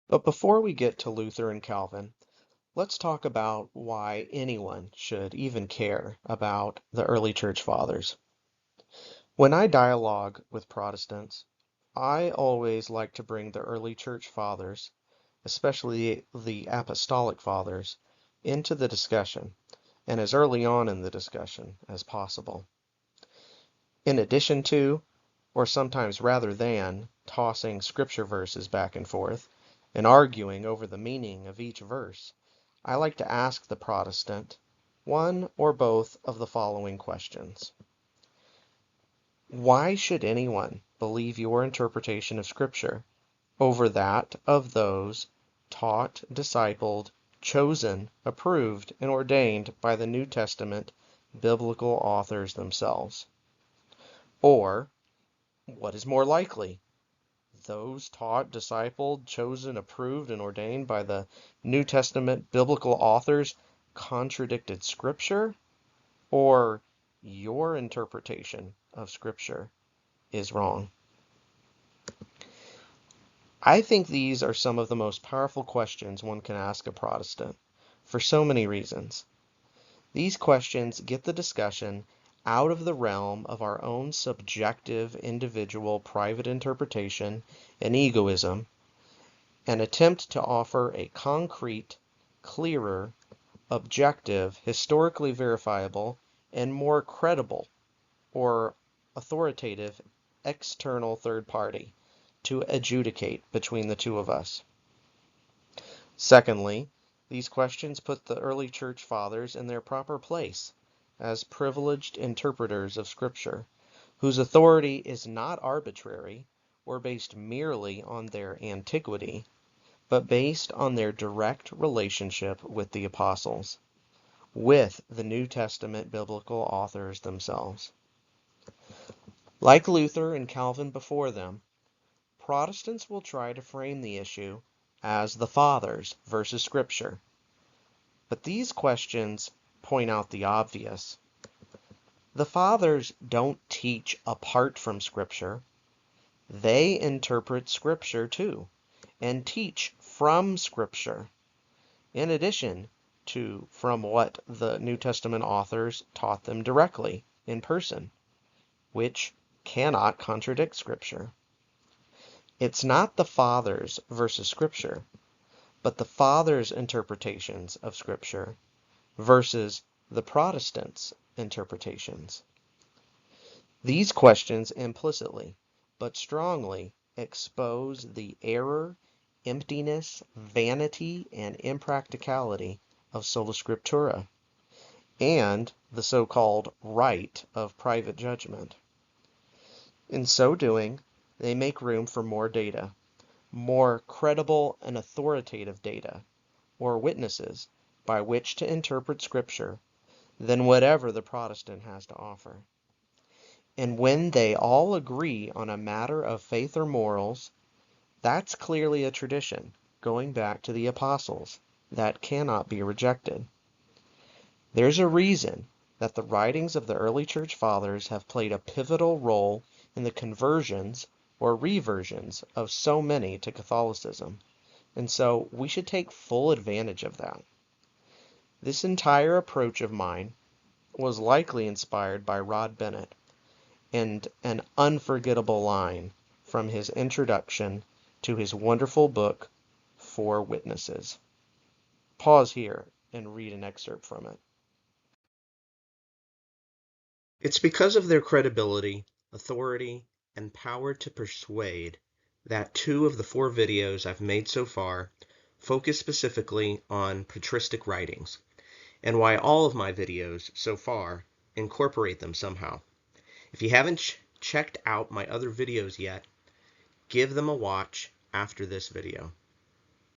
But before we get to Luther and Calvin, let's talk about why anyone should even care about the early church fathers. When I dialogue with Protestants, I always like to bring the early church fathers, especially the apostolic fathers, into the discussion, and as early on in the discussion as possible. In addition to, or sometimes rather than, tossing scripture verses back and forth and arguing over the meaning of each verse, I like to ask the Protestant one or both of the following questions. Why should anyone believe your interpretation of Scripture over that of those taught, discipled, chosen, approved, and ordained by the New Testament biblical authors themselves? Or, what is more likely? Those taught, discipled, chosen, approved, and ordained by the New Testament biblical authors contradicted Scripture? Or your interpretation of Scripture is wrong? I think these are some of the most powerful questions one can ask a Protestant, for so many reasons. These questions get the discussion out of the realm of our own subjective, individual, private interpretation and egoism, and attempt to offer a concrete, clearer, objective, historically verifiable, and more credible or authoritative external third party to adjudicate between the two of us. Secondly, these questions put the early church fathers in their proper place as privileged interpreters of Scripture, whose authority is not arbitrary or based merely on their antiquity, but based on their direct relationship with the apostles, with the New Testament biblical authors themselves. Like Luther and Calvin before them, Protestants will try to frame the issue as the Fathers versus Scripture. But these questions point out the obvious. The Fathers don't teach apart from Scripture. They interpret Scripture too, and teach from Scripture, in addition to from what the New Testament authors taught them directly in person, which cannot contradict Scripture. It's not the Fathers versus Scripture, but the Fathers' interpretations of Scripture versus the Protestants' interpretations. These questions implicitly, but strongly, expose the error, emptiness, vanity, and impracticality of sola scriptura, and the so-called right of private judgment. In so doing, they make room for more data, more credible and authoritative data, or witnesses, by which to interpret Scripture than whatever the Protestant has to offer. And when they all agree on a matter of faith or morals, that's clearly a tradition, going back to the apostles, that cannot be rejected. There's a reason that the writings of the early church fathers have played a pivotal role in the conversions or reversions of so many to Catholicism, and so we should take full advantage of that. This entire approach of mine was likely inspired by Rod Bennett and an unforgettable line from his introduction to his wonderful book, Four Witnesses. Pause here and read an excerpt from it. It's because of their credibility, authority, and power to persuade that 2 of the 4 videos I've made so far focus specifically on patristic writings, and why all of my videos so far incorporate them somehow. If you haven't checked out my other videos yet, give them a watch after this video.